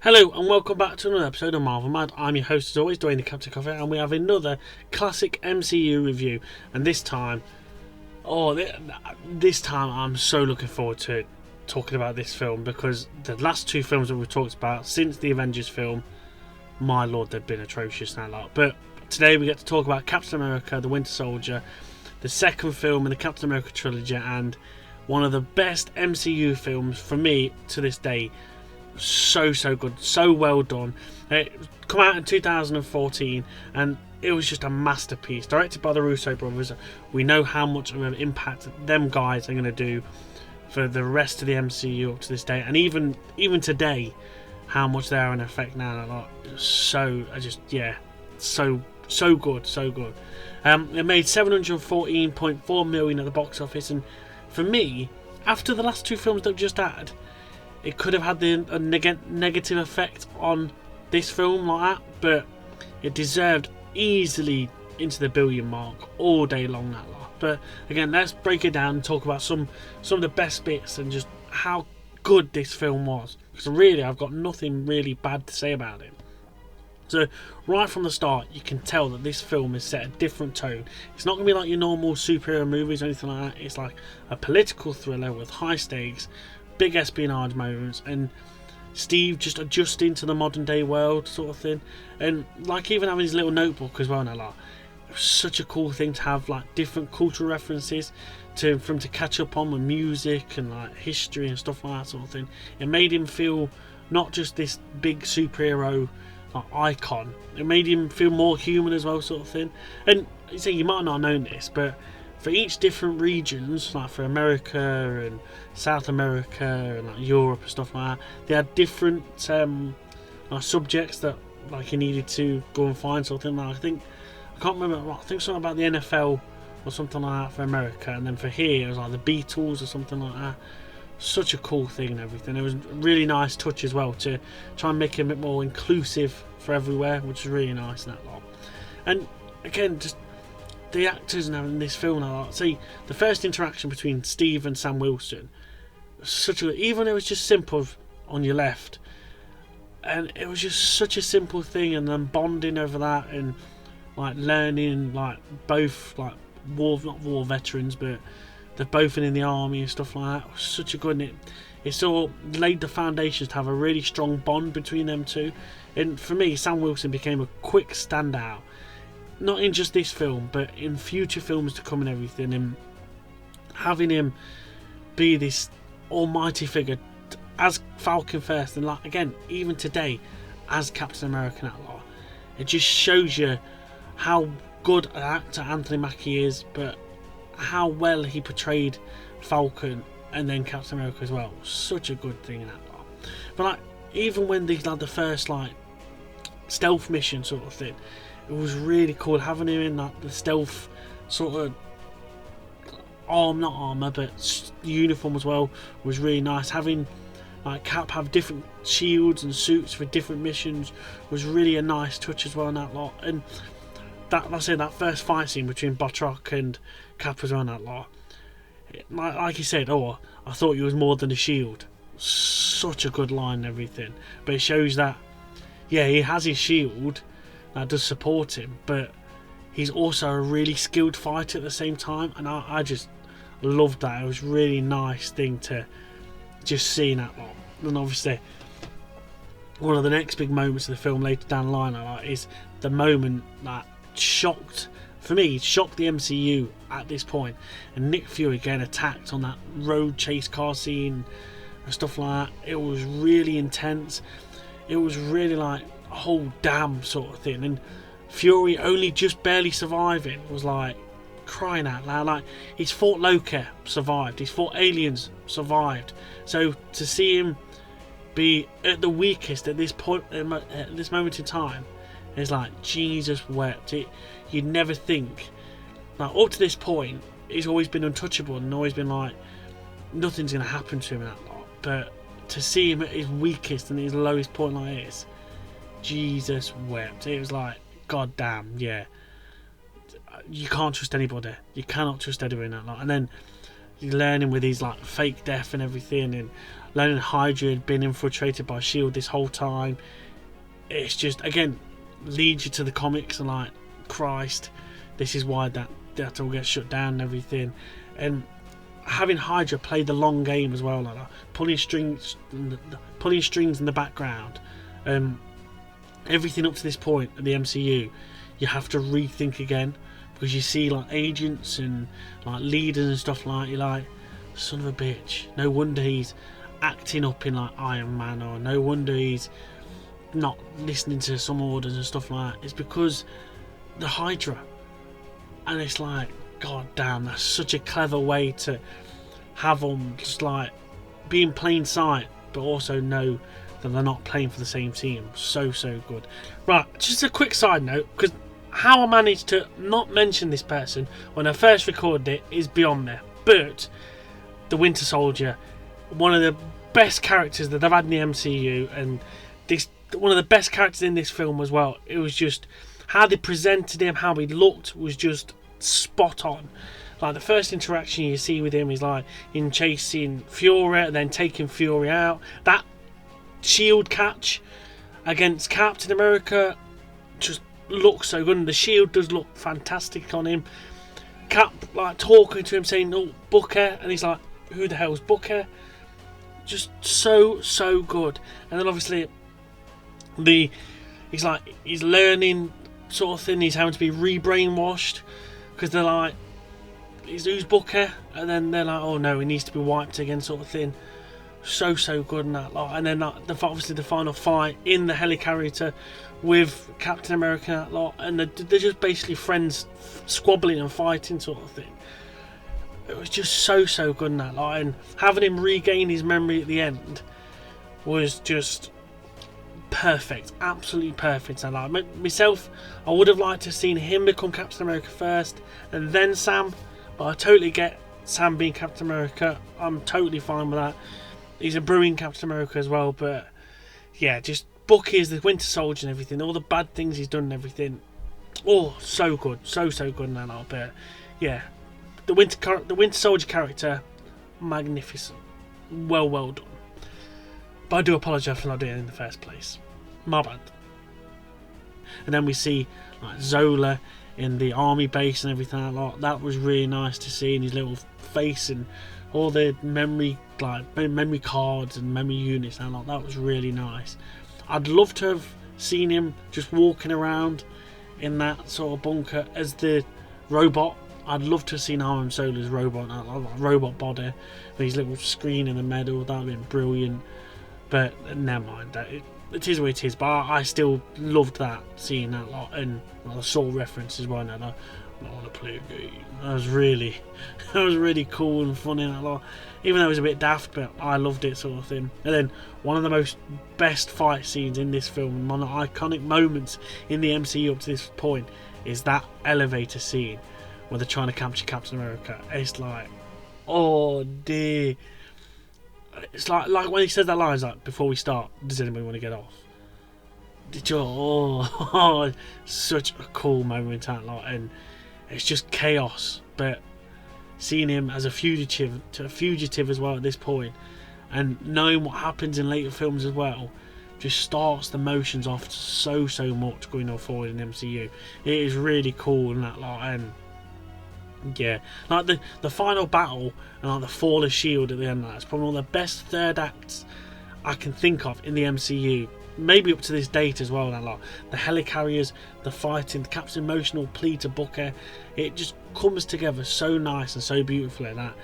Hello and welcome back to another episode of Marvel Mad. I'm your host as always, Dwayne the Captain Coffee, and we have another classic MCU review. And this time, this time I'm so looking forward to talking about this film, because the last two films that we've talked about since the Avengers film, my lord, they've been atrocious now. But today we get to talk about Captain America, the Winter Soldier, the second film in the Captain America trilogy, and one of the best MCU films for me to this day. So good, so well done. It come out in 2014 and it was just a masterpiece, directed by the Russo brothers. We know how much of an impact them guys are going to do for the rest of the MCU up to this day, and even today, how much they are in effect now. So good. It made 714.4 million at the box office, and for me, after the last two films that we've just had, it could have had a negative effect on this film like that, but it deserved easily into the billion mark all day long, that lot. But again, let's break it down and talk about some of the best bits and just how good this film was, because really I've got nothing really bad to say about it. So right from the start, you can tell that this film is set a different tone. It's not going to be like your normal superhero movies or anything like that. It's like a political thriller with high stakes, big espionage moments, and Steve just adjusting to the modern day world sort of thing. And like even having his little notebook as well, and it was such a cool thing to have, like different cultural references to catch up on with music and like history and stuff like that sort of thing. It made him feel not just this big superhero icon, it made him feel more human as well sort of thing. And you might not have known this, but for each different regions, like for America and South America and like Europe and stuff like that, they had different subjects that like he needed to go and find something. Like I can't remember. I think something about the NFL or something like that for America, and then for here it was like the Beatles or something like that. Such a cool thing and everything. It was a really nice touch as well to try and make it a bit more inclusive for everywhere, which is really nice in that lot. And again, just the actors and in this film, see the first interaction between Steve and Sam Wilson, even it was just simple on your left, and it was just such a simple thing, and then bonding over that and like learning, like both like not war veterans, but they've both been in the army and stuff like that. It was such a good, and it sort of laid the foundations to have a really strong bond between them two. And for me, Sam Wilson became a quick standout, not in just this film, but in future films to come and everything, and having him be this almighty figure as Falcon first, and like again, even today as Captain America and that lot. It just shows you how good an actor Anthony Mackie is, but how well he portrayed Falcon and then Captain America as well. Such a good thing in that lot. But like even when they had the first like stealth mission sort of thing, it was really cool having him in the stealth sort of not armor, but uniform as well was really nice. Having like Cap have different shields and suits for different missions was really a nice touch as well in that lot. And that, like I said, that first fight scene between Batroc and Cap as well in that lot, like he said, I thought you was more than a shield. Such a good line and everything. But it shows that he has his shield that does support him, but he's also a really skilled fighter at the same time, and I just loved that. It was a really nice thing to just see in that lot. And obviously one of the next big moments of the film later down the line is the moment that shocked the MCU at this point, and Nick Fury getting attacked on that road chase car scene and stuff like that. It was really intense. It was really like a whole damn sort of thing, and Fury only just barely surviving was like crying out loud. Like he's fought Loki, survived, he's fought aliens, survived, so to see him be at the weakest at this point, at this moment in time, is like Jesus wept. You'd never think, like up to this point he's always been untouchable and always been like nothing's going to happen to him in that lot, but to see him at his weakest and his lowest point like this, Jesus wept. It was like, god damn, yeah, you can't trust anybody. You cannot trust anyone in that lot. And then You're learning with his like fake death and everything, and learning Hydra had been infiltrated by S.H.I.E.L.D. this whole time. It's just, again, leads you to the comics and like, Christ, this is why that all gets shut down and everything. And having Hydra play the long game as well, like pulling strings in the background, everything up to this point of the MCU, you have to rethink again, because you see like agents and like leaders and stuff like, you're like, son of a bitch, no wonder he's acting up in like Iron Man, or no wonder he's not listening to some orders and stuff like that. It's because the Hydra. And it's like, god damn, that's such a clever way to have them just like be in plain sight, but also know that they're not playing for the same team. So good. Right, just a quick side note, because how I managed to not mention this person when I first recorded it is beyond me. But the Winter Soldier, one of the best characters that they've had in the MCU, and this one of the best characters in this film as well. It was just how they presented him, how he looked was just spot on. Like the first interaction you see with him is like in chasing Fury, then taking Fury out. That shield catch against Captain America just looks so good, and the shield does look fantastic on him. Cap like talking to him, saying, "Oh, Booker," and he's like, "Who the hell's Booker?" Just so good. And then obviously he's learning sort of thing. He's having to be re-brainwashed because they're like, "Who's Booker?" And then they're like, "Oh no, he needs to be wiped again," sort of thing. So good in that lot. And then obviously the final fight in the helicarrier with Captain America and that lot, and they're just basically friends squabbling and fighting sort of thing. It was just so good in that lot, and having him regain his memory at the end was just perfect, absolutely perfect. And like myself, I would have liked to have seen him become Captain America first and then Sam, but I totally get Sam being Captain America. I'm totally fine with that. He's a brewing Captain America as well, but yeah, just Bucky is the Winter Soldier and everything, all the bad things he's done and everything. Oh, so good, so good in that lot. But yeah, the Winter Soldier character, magnificent, well done. But I do apologise for not doing it in the first place. My bad. And then we see like Zola in the army base and everything like that. That was really nice to see, in his little face and all the memory cards and memory units and that was really nice. I'd love to have seen him just walking around in that sort of bunker as the robot. I'd love to have seen Arm Solo's robot, robot body with his little screen in the middle. That would have been brilliant. But never mind, it is what it is. But I still loved that, seeing that lot, and the Saw reference as well. And I want to play a game. That was really cool and funny. That lot, even though it was a bit daft, but I loved it, sort of thing. And then one of the most best fight scenes in this film, one of the iconic moments in the MCU up to this point, is that elevator scene where they're trying to capture Captain America. It's like, oh dear. It's like when he says that line, it's like, "Before we start, does anybody want to get off?" Such a cool moment, that lot, and it's just chaos. But seeing him as a fugitive as well at this point, and knowing what happens in later films as well, just starts the motions off so much going on forward in MCU. It is really cool in that lot, and yeah, like the final battle and like the fall of S.H.I.E.L.D. at the end of that, it's probably one of the best third acts I can think of in the MCU, maybe up to this date as well. That lot, the helicarriers, the fighting, the Cap's emotional plea to Booker, it just comes together so nice and so beautifully. That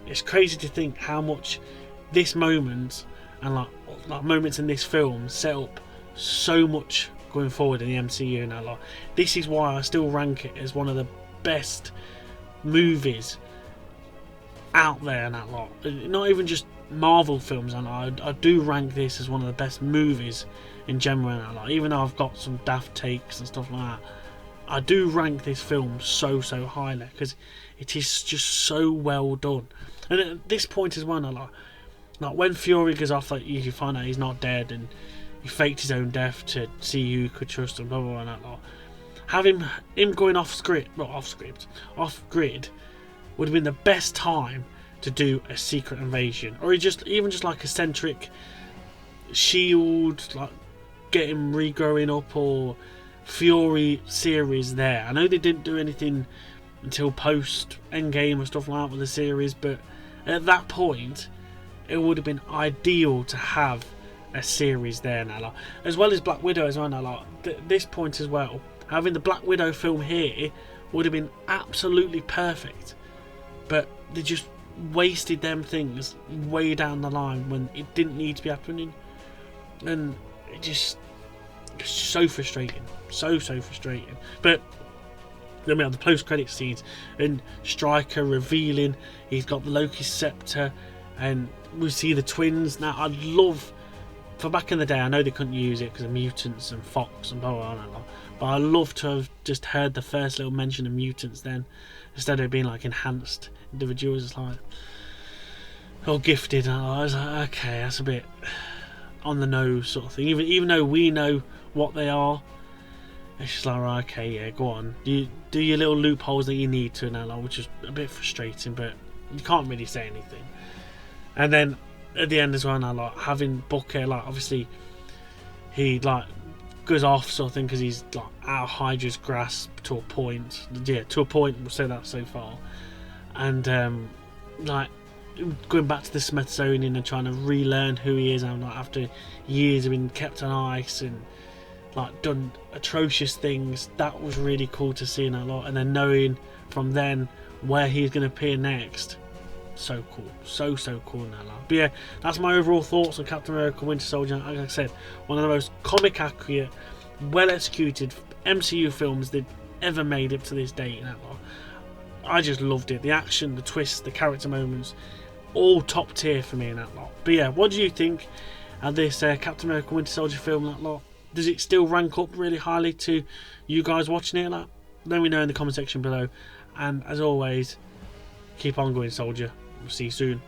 it's crazy to think how much this moment and like moments in this film set up so much going forward in the MCU and that lot. This is why I still rank it as one of the best movies out there and that lot. Not even just Marvel films, and I do rank this as one of the best movies in general and that lot. Even though I've got some daft takes and stuff like that, I do rank this film so highly because it is just so well done. And at this point as well, like when Fury goes off, like you find out he's not dead and he faked his own death to see who could trust him, blah blah blah and that lot. Having him going off grid would have been the best time to do a secret invasion, or even just like eccentric Shield, like get him regrowing up, or Fury series there. I know they didn't do anything until post Endgame and stuff like that with the series, but at that point it would have been ideal to have a series there now, like, as well as Black Widow as well now, like, this point as well, having the Black Widow film here would have been absolutely perfect, but they just wasted them things way down the line when it didn't need to be happening, and it's so frustrating, so frustrating. But then we have the post-credit scenes and Stryker revealing he's got the Loki scepter, and we see the twins. Now I'd love, for back in the day, I know they couldn't use it because of mutants and Fox and blah blah blah, but I'd love to have just heard the first little mention of mutants then, instead of being like enhanced individuals. It's like, or gifted, and I was like, okay, that's a bit on the nose sort of thing, even though we know what they are. It's just like, right, okay, yeah, go on, do your little loopholes that you need to now, which is a bit frustrating, but you can't really say anything. And then at the end as well now, like having Booker, like obviously he like goes off sort of thing because he's like out of Hydra's grasp to a point. Yeah, to a point, we'll say that so far. And like going back to the Smithsonian and trying to relearn who he is, and like after years of being kept on ice and like done atrocious things, that was really cool to see in that lot. And then knowing from then where he's going to appear next, so cool, so cool in that lot. But yeah, that's my overall thoughts on Captain America Winter Soldier. Like I said, one of the most comic accurate, well executed MCU films they've ever made up to this date in that lot. I just loved it, the action, the twists, the character moments, all top tier for me in that lot. But yeah, what do you think of this Captain America Winter Soldier film, that lot? Does it still rank up really highly to you guys watching it? Like, let me know in the comment section below. And as always, keep on going, soldier. We'll see you soon.